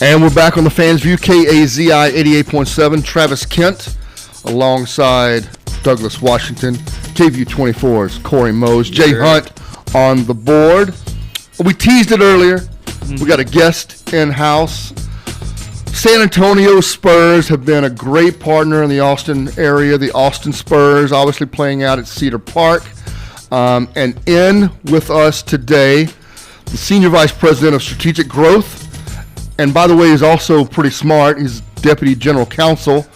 And we're back on the Fans View, KAZI 88.7. Travis Kent alongside Douglas Washington. KView 24's Corey Mose. Jay Hunt on the board. We teased it earlier. We got a guest in-house. San Antonio Spurs have been a great partner in the Austin area. The Austin Spurs obviously playing out at Cedar Park. And in with us today, the Senior Vice President of Strategic Growth. And by the way, he's also pretty smart. He's Deputy General Counsel.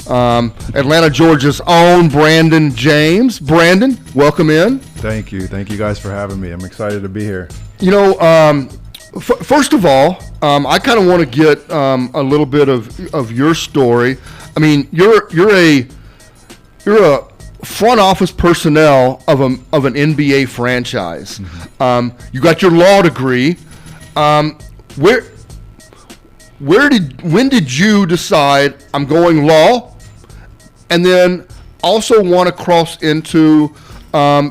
Atlanta, Georgia's own Brandon James. Brandon, welcome in. Thank you. Thank you guys for having me. I'm excited to be here. You know, first of all, I kind of want to get a little bit of your story. I mean, you're a front office personnel of an NBA franchise. Mm-hmm. You got your law degree. When did you decide I'm going law, and then also want to cross into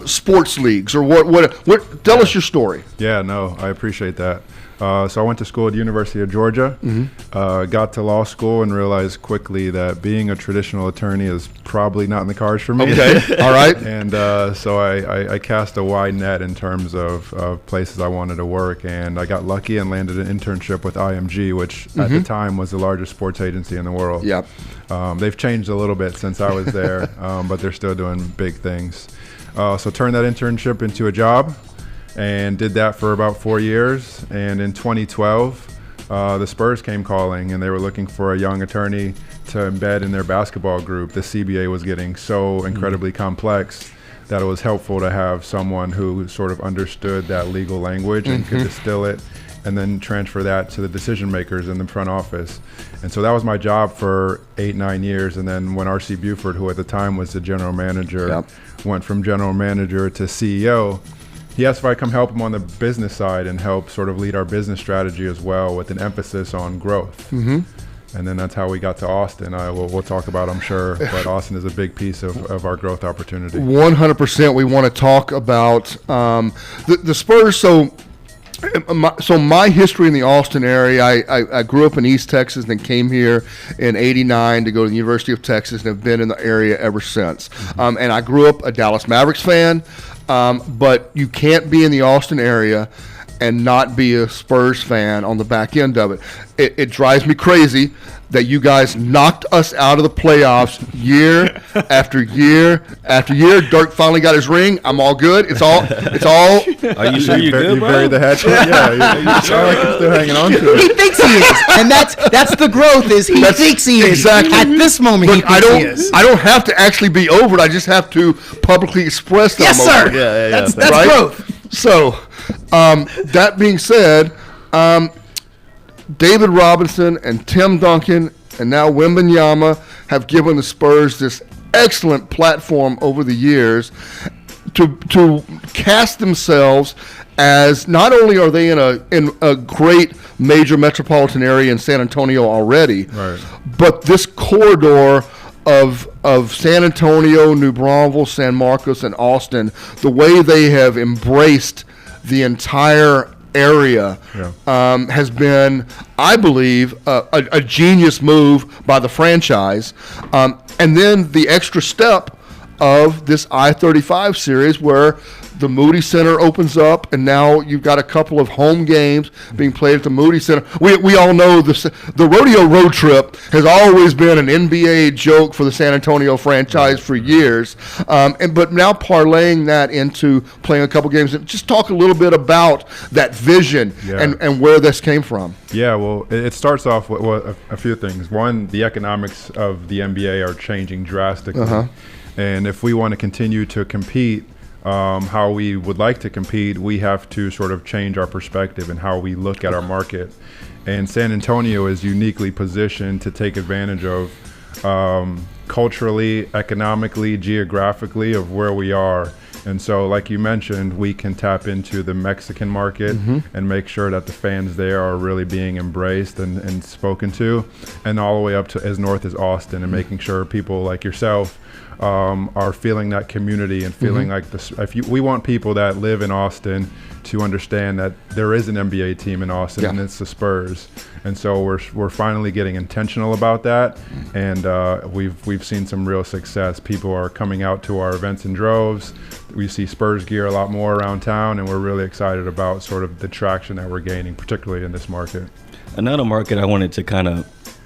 sports leagues, or what? Tell us your story. Yeah, no, I appreciate that. So I went to school at the University of Georgia, got to law school and realized quickly that being a traditional attorney is probably not in the cards for me. Okay, all right. And so I cast a wide net in terms of places I wanted to work, and I got lucky and landed an internship with IMG, which at the time was the largest sports agency in the world. Yep. They've changed a little bit since I was there, but they're still doing big things. So turned that internship into a job, and did that for about 4 years. And in 2012, the Spurs came calling, and they were looking for a young attorney to embed in their basketball group. The CBA was getting so incredibly complex that it was helpful to have someone who sort of understood that legal language and could distill it and then transfer that to the decision makers in the front office. And so that was my job for 8-9 years. And then when R.C. Buford, who at the time was the general manager, went from general manager to CEO, he asked if I'd come help him on the business side and help sort of lead our business strategy as well, with an emphasis on growth. And then that's how we got to Austin. We'll talk about, I'm sure, but Austin is a big piece of our growth opportunity. 100%. We want to talk about the Spurs. So my history in the Austin area, I grew up in East Texas and then came here in '89 to go to the University of Texas, and have been in the area ever since. And I grew up a Dallas Mavericks fan. But you can't be in the Austin area and not be a Spurs fan on the back end of it. It drives me crazy that you guys knocked us out of the playoffs year after year after year. Dirk finally got his ring. I'm all good. It's all. Are you sure you're good, You bro? buried the hatchet? Yeah, you sound like you're still hanging on to it. He thinks he is, and that's the growth. Is he thinks he is exactly. At this moment? Look, he thinks he is. I don't have to actually be over it. I just have to publicly express that. Yes, I'm sir. over Yeah, That's right? growth. So, that being said, David Robinson and Tim Duncan and now Wembanyama have given the Spurs this excellent platform over the years to cast themselves as, not only are they in a great major metropolitan area in San Antonio already, right, but this corridor of San Antonio, New Braunfels, San Marcos, and Austin, the way they have embraced the entire area has been, I believe, a genius move by the franchise. And then the extra step of this I-35 series, where the Moody Center opens up, and now you've got a couple of home games being played at the Moody Center. We all know the rodeo road trip has always been an NBA joke for the San Antonio franchise for years, but now parlaying that into playing a couple games. Just talk a little bit about that vision and where this came from. Yeah, well, it starts off with a few things. One, the economics of the NBA are changing drastically. And if we want to continue to compete how we would like to compete, we have to sort of change our perspective and how we look at our market. And San Antonio is uniquely positioned to take advantage of culturally, economically, geographically of where we are. And so, like you mentioned, we can tap into the Mexican market and make sure that the fans there are really being embraced and spoken to, and all the way up to as north as Austin, and making sure people like yourself are feeling that community and feeling like we want people that live in Austin to understand that there is an NBA team in Austin and it's the Spurs. And so we're finally getting intentional about that, and we've seen some real success. People are coming out to our events in droves. We see Spurs gear a lot more around town, and we're really excited about sort of the traction that we're gaining, particularly in this market. Another market I wanted to kind of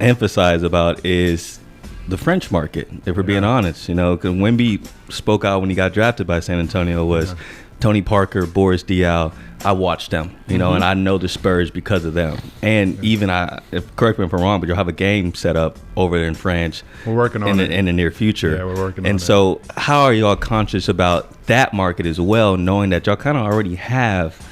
emphasize about is the French market, if we're being honest. You know, because Wemby spoke out when he got drafted by San Antonio was Tony Parker, Boris Diaw. I watched them, you know, and I know the Spurs because of them. And even correct me if I'm wrong, but you'll have a game set up over there in France. We're working on it in the near future. Yeah, we're working on it. And so, how are y'all conscious about that market as well, knowing that y'all kind of already have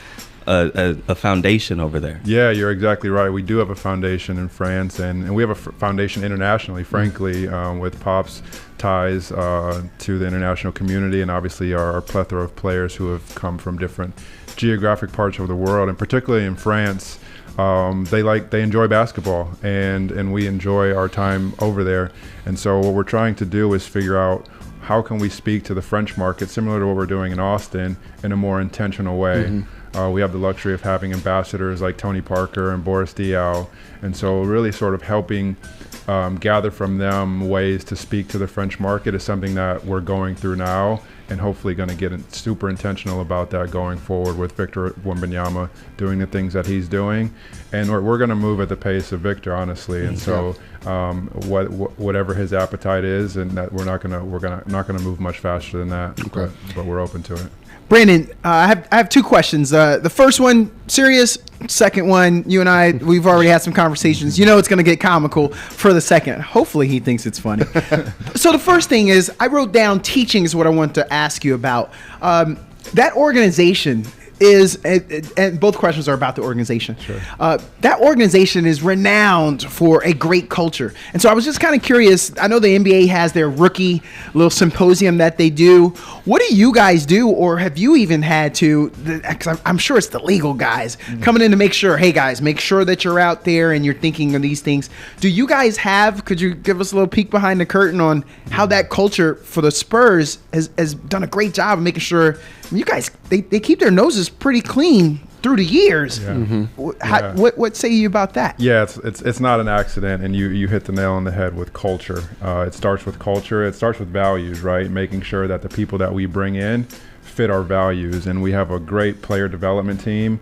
a foundation over there? Yeah, you're exactly right. We do have a foundation in France, and we have a foundation internationally, frankly, with Pop's ties to the international community, and obviously our plethora of players who have come from different geographic parts of the world, and particularly in France. They enjoy basketball, and we enjoy our time over there. And so what we're trying to do is figure out how can we speak to the French market, similar to what we're doing in Austin, in a more intentional way. We have the luxury of having ambassadors like Tony Parker and Boris Diaw, and so really sort of helping gather from them ways to speak to the French market is something that we're going through now, and hopefully going to get super intentional about that going forward with Victor Wembanyama doing the things that he's doing. And we're going to move at the pace of Victor, honestly. And so whatever his appetite is, and that we're not going to move much faster than that. Okay. But we're open to it. Brandon, I have two questions. The first one, serious. Second one, you and I, we've already had some conversations. You know it's going to get comical for the second. Hopefully he thinks it's funny. So the first thing is, I wrote down teaching is what I want to ask you about. That organization is, and both questions are about the organization. Sure. That organization is renowned for a great culture. And so I was just kind of curious. I know the NBA has their rookie little symposium that they do. What do you guys do, or have you even had to, because I'm sure it's the legal guys coming in to make sure, hey guys, make sure that you're out there and you're thinking of these things. Do you guys could you give us a little peek behind the curtain on how that culture for the Spurs has done a great job of making sure you guys, they keep their noses pretty clean through the years. Yeah. What say you about that? Yeah, it's not an accident, and you hit the nail on the head with culture. It starts with culture. It starts with values, right? Making sure that the people that we bring in fit our values, and we have a great player development team.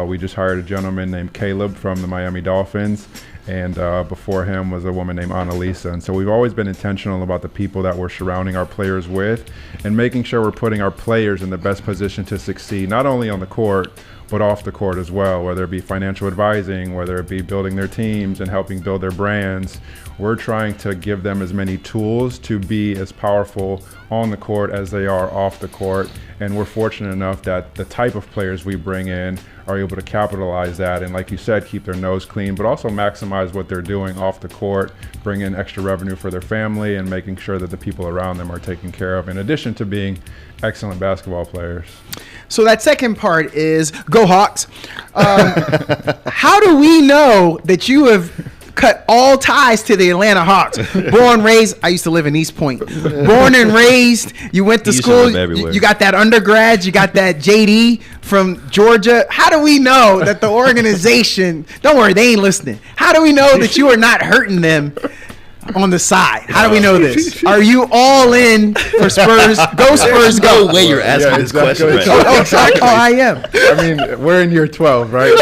We just hired a gentleman named Caleb from the Miami Dolphins, and before him was a woman named Annalisa. And so we've always been intentional about the people that we're surrounding our players with, and making sure we're putting our players in the best position to succeed, not only on the court, but off the court as well, whether it be financial advising, whether it be building their teams and helping build their brands. We're trying to give them as many tools to be as powerful on the court as they are off the court. And we're fortunate enough that the type of players we bring in are able to capitalize that, and like you said, keep their nose clean, but also maximize what they're doing off the court, bring in extra revenue for their family, and making sure that the people around them are taken care of, in addition to being excellent basketball players. So that second part is, go Hawks. How do we know that you have cut all ties to the Atlanta Hawks? Born, raised, I used to live in East Point. Born and raised, you went to school, you got that undergrad, you got that JD from Georgia. How do we know that the organization, don't worry, they ain't listening. How do we know that you are not hurting them on the side? How do we know this? Are you all in for Spurs? Go Spurs, go. No way you're asking this question. Right? Oh, I am. I mean, we're in year 12, right?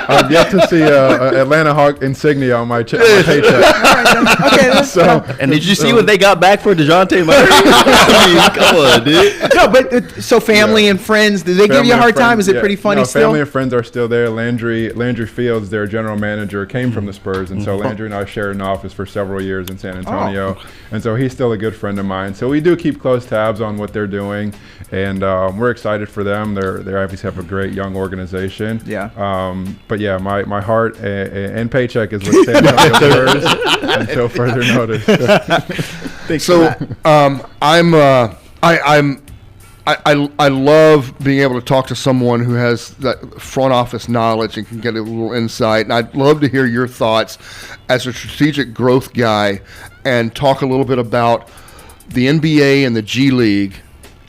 I've yet to see a Atlanta Hawk insignia on my paycheck. Okay, let's go. And did you see what they got back for DeJounte Murray? I mean, come on, dude. No, but so family and friends, do they give you a hard time? Is it pretty funny still? Family and friends are still there. Landry Fields, their general manager, came from the Spurs, and so Landry and I shared an office for several years in San Antonio, and so he's still a good friend of mine. So we do keep close tabs on what they're doing, and we're excited for them. They obviously have a great young organization. Yeah. But yeah, my heart and paycheck is with San Antonio Spurs until further notice. So I'm I love being able to talk to someone who has that front office knowledge and can get a little insight. And I'd love to hear your thoughts as a strategic growth guy and talk a little bit about the NBA and the G League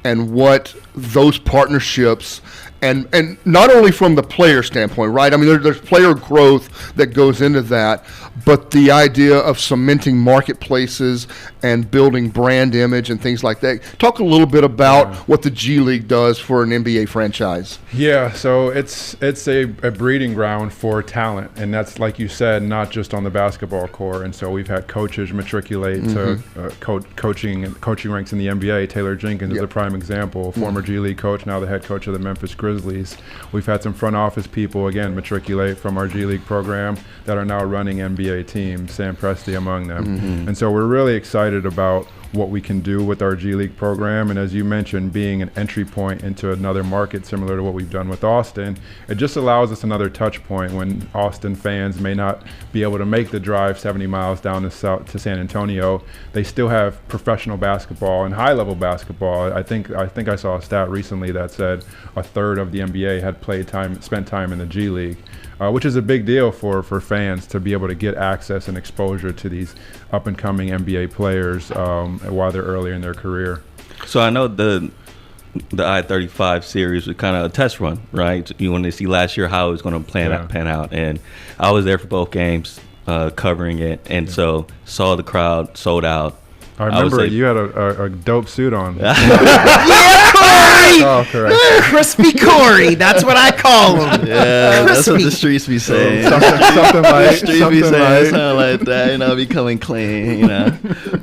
and what those partnerships and not only from the player standpoint, right? I mean, there's player growth that goes into that, but the idea of cementing marketplaces and building brand image and things like that. Talk a little bit about what the G League does for an NBA franchise. Yeah, so it's a breeding ground for talent, and that's, like you said, not just on the basketball court. And so we've had coaches matriculate to coaching ranks in the NBA. Taylor Jenkins is a prime example, former G League coach, now the head coach of the Memphis Grizzlies. We've had some front office people, again, matriculate from our G League program that are now running NBA teams, Sam Presti among them. And so we're really excited about what we can do with our G League program, and as you mentioned, being an entry point into another market similar to what we've done with Austin, it just allows us another touch point when Austin fans may not be able to make the drive 70 miles down to San Antonio. They still have professional basketball and high-level basketball. I think I saw a stat recently that said a third of the NBA had spent time in the G League, which is a big deal for fans to be able to get access and exposure to these up-and-coming NBA players while they're early in their career. So I know the I-35 series was kind of a test run, right? You wanted to see last year how it was going to pan out, and I was there for both games covering it, and so saw the crowd sold out. I remember you had a dope suit on. Yeah, Corey! Oh, correct. Crispy Corey, that's what I call him. Yeah, that's what the streets be saying. Something like Something like that, becoming clean,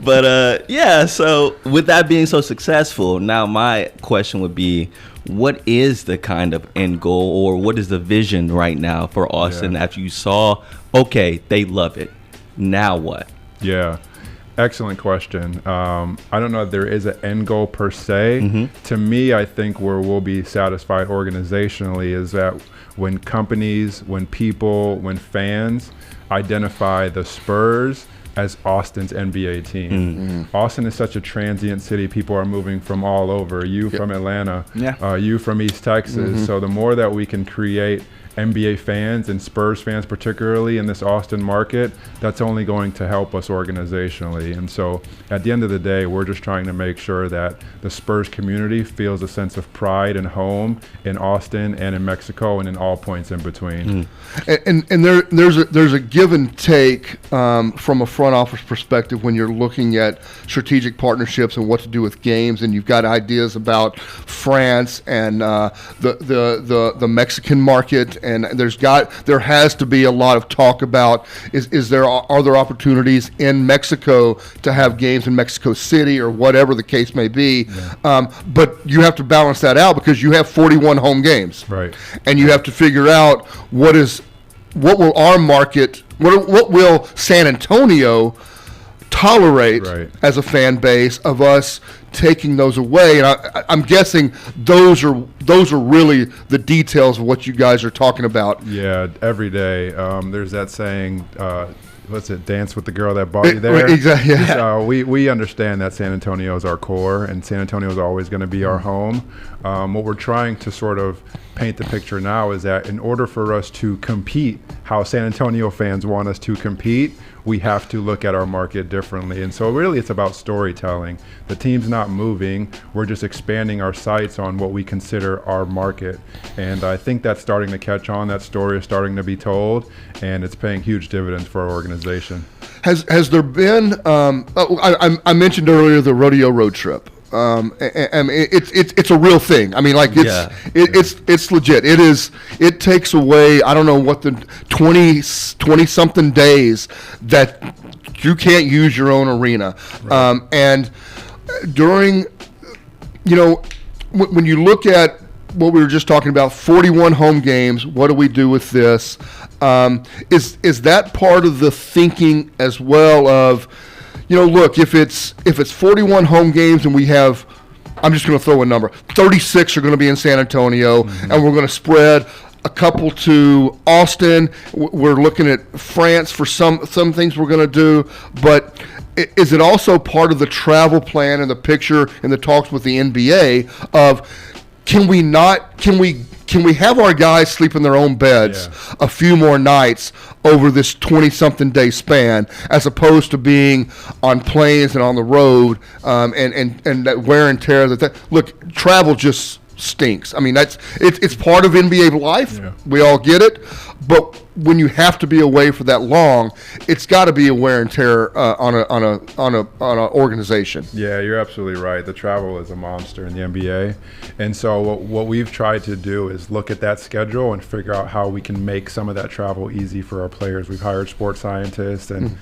But yeah, so with that being so successful, now my question would be, what is the kind of end goal, or what is the vision right now for Austin after you saw, okay, they love it, now what? Yeah. Excellent question. I don't know if there is an end goal per se. To me, I think where we'll be satisfied organizationally is that when companies, when people, when fans identify the Spurs as Austin's NBA team. Austin is such a transient city. People are moving from all over. You from Atlanta, you from East Texas. So the more that we can create NBA fans and Spurs fans particularly in this Austin market, that's only going to help us organizationally. And so at the end of the day, we're just trying to make sure that the Spurs community feels a sense of pride and home in Austin and in Mexico and in all points in between. And there's a give and take from a front office perspective when you're looking at strategic partnerships and what to do with games, and you've got ideas about France and the Mexican market. And there has to be a lot of talk about are there opportunities in Mexico to have games in Mexico City or whatever the case may be, but you have to balance that out because you have 41 home games, right? And you have to figure out what will our market, what will San Antonio tolerate as a fan base of us taking those away. And I'm guessing those are really the details of what you guys are talking about. Yeah, every day. There's that saying, what's it, dance with the girl that bought you there? Exactly. Yeah. So we understand that San Antonio is our core, and San Antonio is always going to be our home. What we're trying to sort of paint the picture now is that in order for us to compete how San Antonio fans want us to compete, we have to look at our market differently. And so really it's about storytelling. The team's not moving. We're just expanding our sights on what we consider our market. And I think that's starting to catch on. That story is starting to be told, and it's paying huge dividends for our organization. Has there been, I mentioned earlier the rodeo road trip. It's a real thing. I mean, like it's legit. It takes away, I don't know what the 20 something days that you can't use your own arena. Right. And during, when you look at what we were just talking about, 41 home games, what do we do with this? Is that part of the thinking as well of, look, if it's 41 home games and we have, I'm just going to throw a number, 36 are going to be in San Antonio, and we're going to spread a couple to Austin. We're looking at France for some things we're going to do, but is it also part of the travel plan and the picture and the talks with the NBA of can we have our guys sleep in their own beds a few more nights over this 20-something day span, as opposed to being on planes and on the road, and that wear and tear look, travel just stinks. I mean, it's part of NBA life. Yeah. We all get it, but when you have to be away for that long, it's got to be a wear and tear on a organization. Yeah, you're absolutely right. The travel is a monster in the NBA, and so what we've tried to do is look at that schedule and figure out how we can make some of that travel easy for our players. We've hired sports scientists and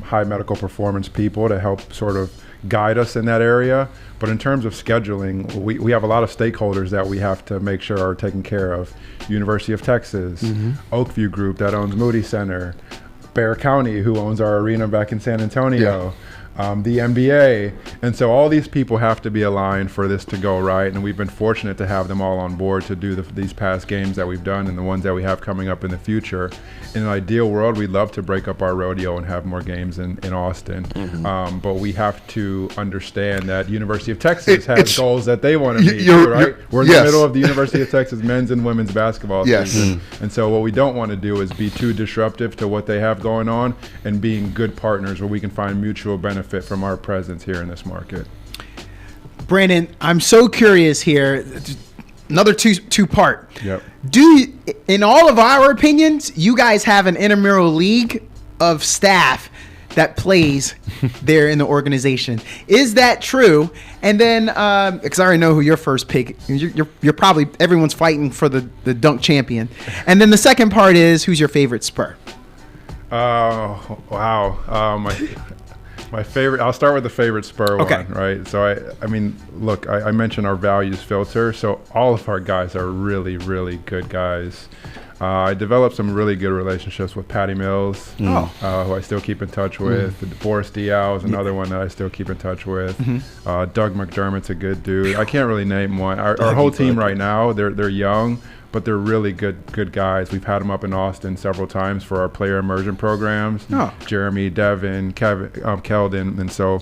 high medical performance people to help sort of guide us in that area. But in terms of scheduling, we have a lot of stakeholders that we have to make sure are taken care of. University of Texas, Oakview Group that owns Moody Center, Bear County, who owns our arena back in San Antonio, the NBA. And so all these people have to be aligned for this to go right. And we've been fortunate to have them all on board to do these past games that we've done and the ones that we have coming up in the future. In an ideal world, we'd love to break up our rodeo and have more games in Austin. But we have to understand that University of Texas has goals that they want to meet, right? We're in the middle of the University of Texas men's and women's basketball season. And so what we don't want to do is be too disruptive to what they have going on, and being good partners where we can find mutual benefit from our presence here in this market. Brandon, I'm so curious here. Another two-part. Yep. In all of our opinions, you guys have an intramural league of staff that plays there in the organization. Is that true? And then, because I already know who your first pick, you're probably, everyone's fighting for the dunk champion. And then the second part is, who's your favorite Spur? Wow. My favorite, I'll start with the favorite Spur one, right? So, I mean, look, I mentioned our values filter. So all of our guys are really, really good guys. I developed some really good relationships with Patty Mills, who I still keep in touch with. Boris Diaw is another one that I still keep in touch with. Doug McDermott's a good dude. I can't really name one. Our whole team right now, they're young, but they're really good guys. We've had them up in Austin several times for our player immersion programs. Jeremy, Devin, Kevin, Keldon, and so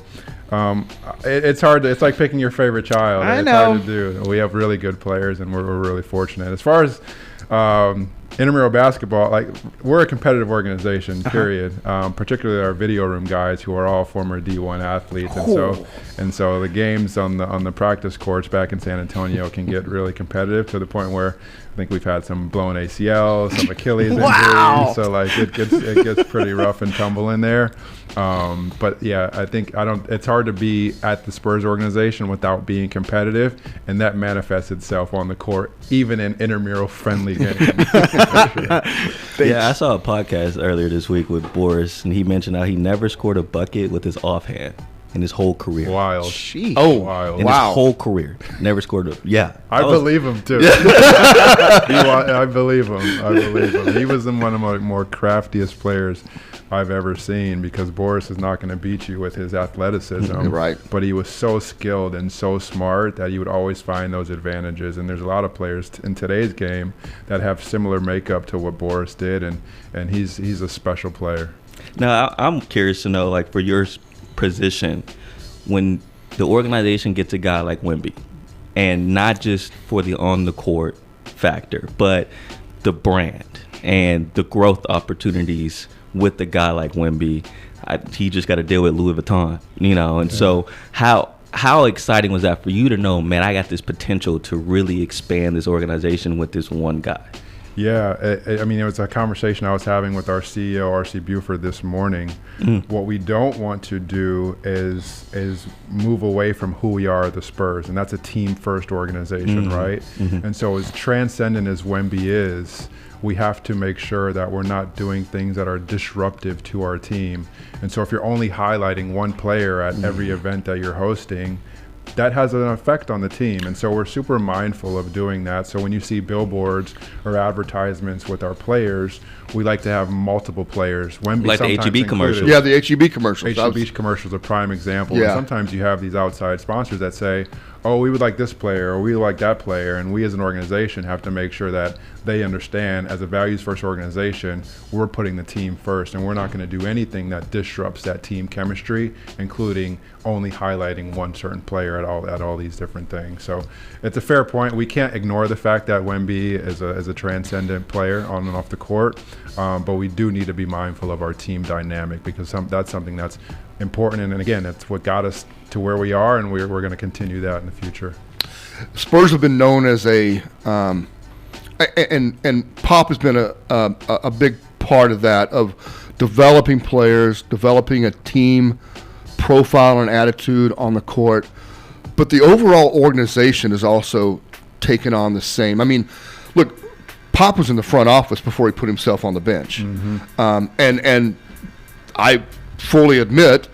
it's hard. It's like picking your favorite child. It's hard to do. We have really good players, and we're really fortunate. As far as intramural basketball, like, we're a competitive organization, period. Particularly our video room guys, who are all former D1 athletes, and so the games on the practice courts back in San Antonio can get really competitive, to the point where I think we've had some blown ACLs, some Achilles injuries. So like it gets pretty rough and tumble in there. But yeah, it's hard to be at the Spurs organization without being competitive, and that manifests itself on the court, even in intramural friendly games. Yeah, I saw a podcast earlier this week with Boris, and he mentioned how he never scored a bucket with his offhand in his whole career. Wild. Jeez. Wild. In his whole career. Never scored a... Yeah. I believe him, too. I believe him. He was one of the more craftiest players I've ever seen, because Boris is not going to beat you with his athleticism. Right. But he was so skilled and so smart that he would always find those advantages. And there's a lot of players in today's game that have similar makeup to what Boris did, and he's a special player. Now, I'm curious to know, like, for your position, when the organization gets a guy like Wemby, and not just for the on the court factor, but the brand and the growth opportunities with a guy like Wemby, he just got to deal with Louis Vuitton, and so how exciting was that for you to know, man, I got this potential to really expand this organization with this one guy? Yeah, I mean, it was a conversation I was having with our CEO, R.C. Buford, this morning. What we don't want to do is move away from who we are, the Spurs, and that's a team-first organization, right? And so as transcendent as Wemby is, we have to make sure that we're not doing things that are disruptive to our team. And so if you're only highlighting one player at every event that you're hosting, that has an effect on the team. And so we're super mindful of doing that. So when you see billboards or advertisements with our players, we like to have multiple players. Wemby, like the HEB commercials. Yeah, the HEB commercials. HEB commercials are a prime example. Yeah. And sometimes you have these outside sponsors that say, oh, we would like this player or we like that player, and we as an organization have to make sure that they understand, as a values-first organization, we're putting the team first, and we're not going to do anything that disrupts that team chemistry, including only highlighting one certain player at all these different things. So it's a fair point. We can't ignore the fact that Wemby is a transcendent player on and off the court, but we do need to be mindful of our team dynamic, because that's something that's important, and again, that's what got us to where we are, and we're going to continue that in the future. Spurs have been known as and Pop has been a big part of that, of developing players, developing a team profile and attitude on the court. But the overall organization has also taken on the same. I mean, look, Pop was in the front office before he put himself on the bench. And I fully admit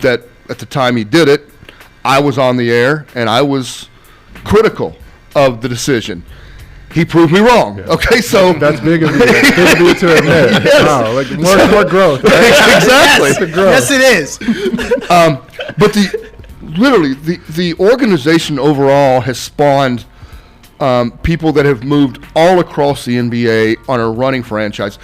that at the time he did it, I was on the air and I was critical of the decision. He proved me wrong. Yeah. Okay, so that's big of you. Big of you to admit. Yes. Wow, like more growth. Right? Exactly. Yes, it is. But the organization overall has spawned people that have moved all across the NBA on a running franchise.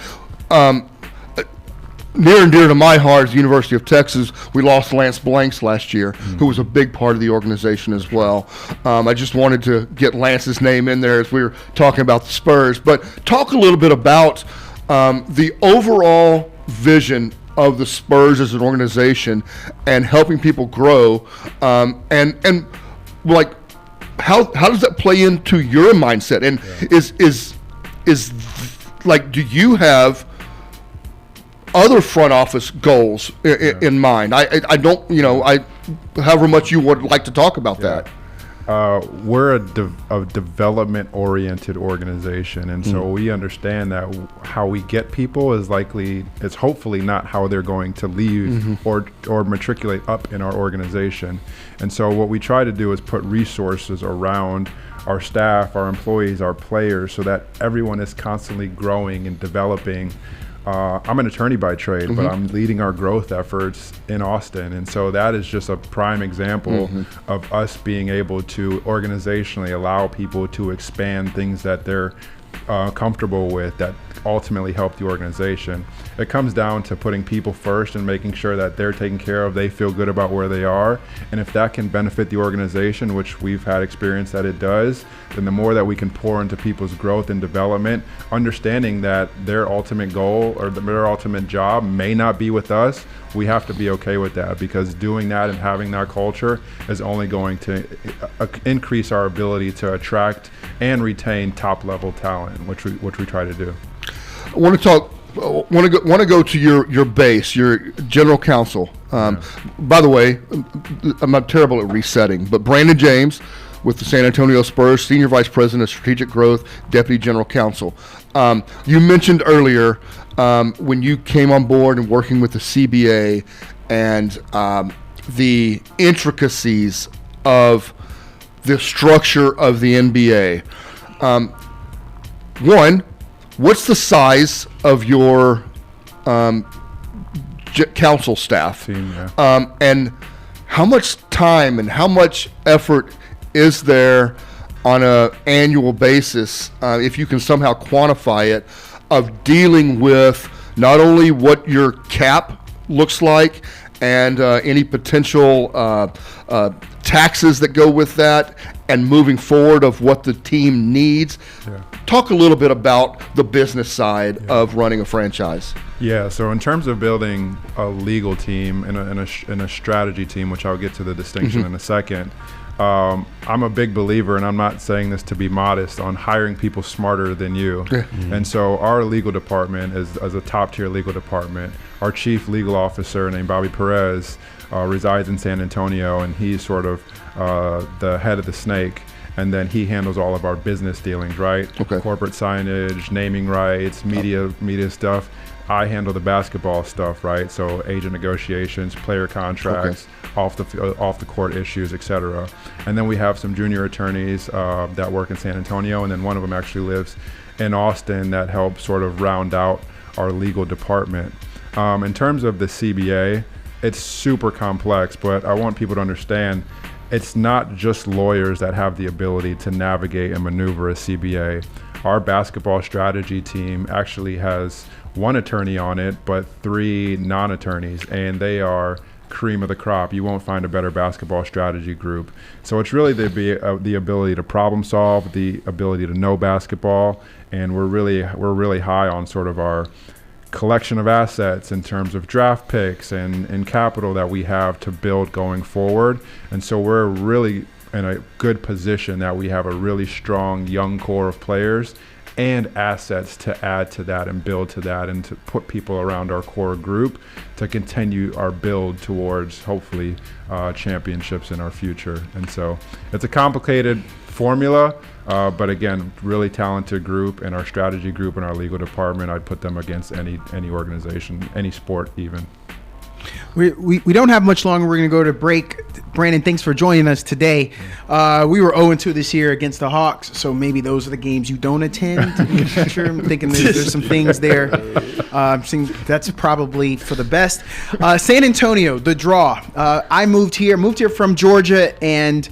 Near and dear to my heart is the University of Texas. We lost Lance Blanks last year, who was a big part of the organization as well. I just wanted to get Lance's name in there as we were talking about the Spurs. But talk a little bit about the overall vision of the Spurs as an organization and helping people grow. And like, how does that play into your mindset? And is like, do you have other front office goals in mind? I don't, however much you would like to talk about that. We're a development-oriented organization, and so we understand that how we get people is hopefully not how they're going to leave or matriculate up in our organization. And so what we try to do is put resources around our staff, our employees, our players, so that everyone is constantly growing and developing. I'm an attorney by trade, but I'm leading our growth efforts in Austin. And so that is just a prime example of us being able to organizationally allow people to expand things that they're comfortable with, that ultimately help the organization. It comes down to putting people first and making sure that they're taken care of, they feel good about where they are. And if that can benefit the organization, which we've had experience that it does, then the more that we can pour into people's growth and development, understanding that their ultimate goal or their ultimate job may not be with us, we have to be okay with that, because doing that and having that culture is only going to increase our ability to attract and retain top level talent, which we try to do. I want to go to your base, your general counsel. By the way, I'm not terrible at resetting, but Brandon James with the San Antonio Spurs, Senior Vice President of Strategic Growth, Deputy General Counsel. You mentioned earlier when you came on board and working with the CBA and the intricacies of the structure of the NBA. One, what's the size of your counsel staff? Team, yeah. And how much time and how much effort is there on an annual basis, if you can somehow quantify it, of dealing with not only what your cap looks like and any potential taxes that go with that, and moving forward of what the team needs. Yeah. Talk a little bit about the business side of running a franchise. Yeah, so in terms of building a legal team and a strategy team, which I'll get to the distinction in a second, I'm a big believer, and I'm not saying this to be modest, on hiring people smarter than you. Yeah. And so our legal department is a top-tier legal department. Our chief legal officer, named Bobby Perez, resides in San Antonio, and he's sort of the head of the snake. And then he handles all of our business dealings, right? Okay. Corporate signage, naming rights, media stuff. I handle the basketball stuff, right? So agent negotiations, player contracts, off the court issues, etc. And then we have some junior attorneys that work in San Antonio, and then one of them actually lives in Austin that helps sort of round out our legal department. In terms of the CBA, it's super complex, but I want people to understand it's not just lawyers that have the ability to navigate and maneuver a CBA. Our basketball strategy team actually has one attorney on it, but 3 non-attorneys, and they are cream of the crop. You won't find a better basketball strategy group. So it's really the ability to problem solve, the ability to know basketball, and we're really high on sort of our collection of assets in terms of draft picks and capital that we have to build going forward. And so we're really in a good position that we have a really strong young core of players and assets to add to that and build to that and to put people around our core group to continue our build towards hopefully championships in our future. And so it's a complicated formula, but again, really talented group, and our strategy group and our legal department, I'd put them against any organization, any sport even. We don't have much longer. We're going to go to break. Brandon, thanks for joining us today. We were 0-2 this year against the Hawks, so maybe those are the games you don't attend in the future. I'm thinking there's some things there. I'm saying that's probably for the best. San Antonio, the draw. I moved here from Georgia, and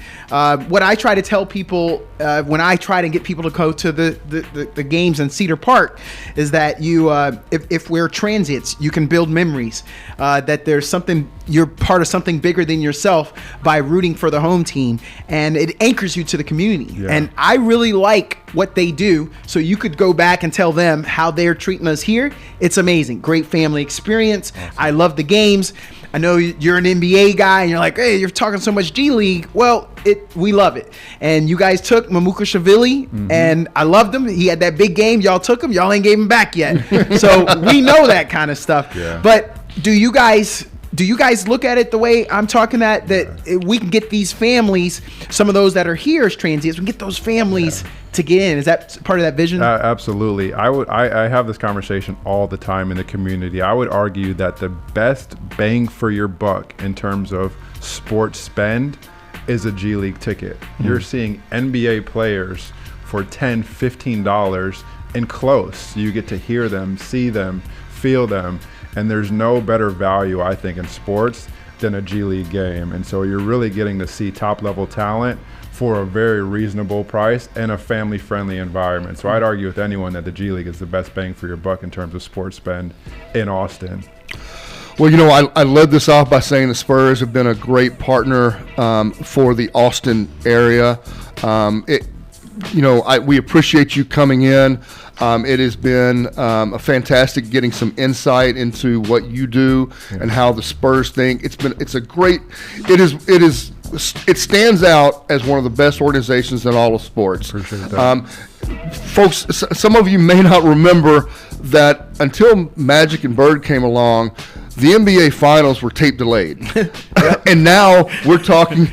what I try to tell people when I try to get people to go to the games in Cedar Park is that you, if we're transits, you can build memories. That there's something, you're part of something bigger than yourself by rooting for the home team, and it anchors you to the community. Yeah. And I really like what they do, so you could go back and tell them how they're treating us here. It's amazing. Great family experience. Awesome. I love the games. I know you're an NBA guy and you're like, hey, you're talking so much G League. Well, we love it. And you guys took Mamukashvili, and I loved him. He had that big game. Y'all took him. Y'all ain't gave him back yet. So we know that kind of stuff. Yeah. But do you guys look at it the way I'm talking that we can get these families, some of those that are here as transients, we can get those families to get in? Is that part of that vision? Absolutely. I have this conversation all the time in the community. I would argue that the best bang for your buck in terms of sports spend is a G League ticket. You're seeing NBA players for $10, $15 and close. You get to hear them, see them, feel them. And there's no better value, I think, in sports than a G League game. And so you're really getting to see top-level talent for a very reasonable price and a family-friendly environment. So I'd argue with anyone that the G League is the best bang for your buck in terms of sports spend in Austin. Well, I led this off by saying the Spurs have been a great partner for the Austin area. We appreciate you coming in. It has been a fantastic getting some insight into what you do and how the Spurs think. It stands out as one of the best organizations in all of sports. Appreciate that. Folks, some of you may not remember that until Magic and Bird came along, the NBA Finals were tape delayed, and now we're talking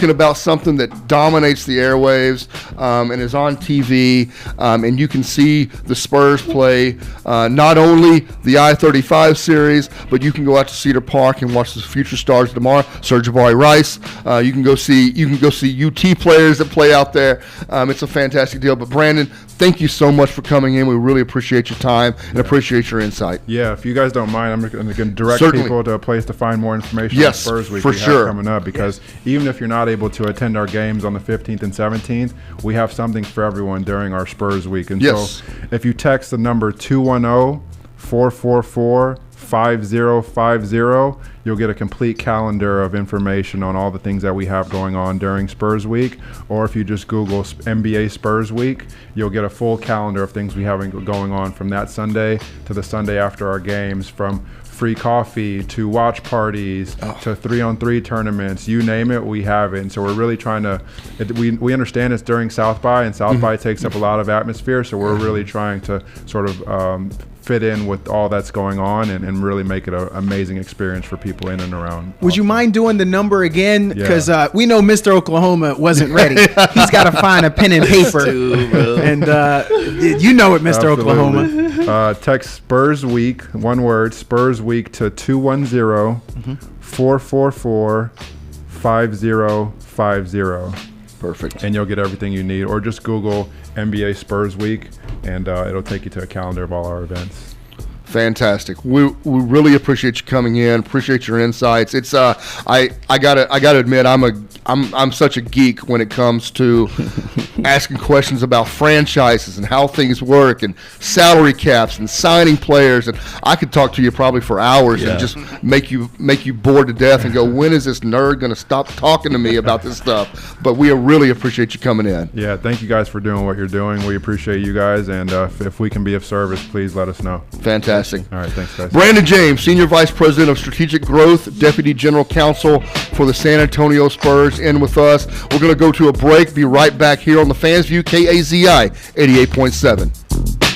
about something that dominates the airwaves and is on TV, and you can see the Spurs play not only the I-35 series, but you can go out to Cedar Park and watch the future stars tomorrow. Serge Rice, you can go see UT players that play out there. It's a fantastic deal. But Brandon, thank you so much for coming in. We really appreciate your time and appreciate your insight. Yeah, if you guys don't mind, I'm going to direct people to a place to find more information on Spurs Week for sure. Coming up, because even if you're not able to attend our games on the 15th and 17th, we have something for everyone during our Spurs Week. And so if you text the number 210-444-5050, you'll get a complete calendar of information on all the things that we have going on during Spurs Week. Or if you just Google NBA Spurs Week, you'll get a full calendar of things we have going on from that Sunday to the Sunday after our games, from free coffee to watch parties to 3-on-3 tournaments, you name it, we have it. And so we're really trying to, we understand it's during South by, and South by takes up a lot of atmosphere, so we're really trying to sort of fit in with all that's going on and really make it an amazing experience for people in and around. Would you mind doing the number again? Because we know Mr. Oklahoma wasn't ready. He's got to find a pen and paper. And you know it, Mr. Oklahoma. Text Spurs Week, one word, Spurs Week, to 210-444-5050. Perfect. And you'll get everything you need. Or just Google NBA Spurs Week, and it'll take you to a calendar of all our events. Fantastic. We really appreciate you coming in. Appreciate your insights. It's I gotta admit, I'm I'm such a geek when it comes to asking questions about franchises and how things work and salary caps and signing players, and I could talk to you probably for hours and just make you bored to death and go, when is this nerd going to stop talking to me about this stuff? But we really appreciate you coming in. Yeah, thank you guys for doing what you're doing. We appreciate you guys, and if we can be of service, please let us know. Fantastic. All right, thanks, guys. Brandon James, Senior Vice President of Strategic Growth, Deputy General Counsel for the San Antonio Spurs, in with us. We're going to go to a break. Be right back here on the Fans View, KAZI 88.7.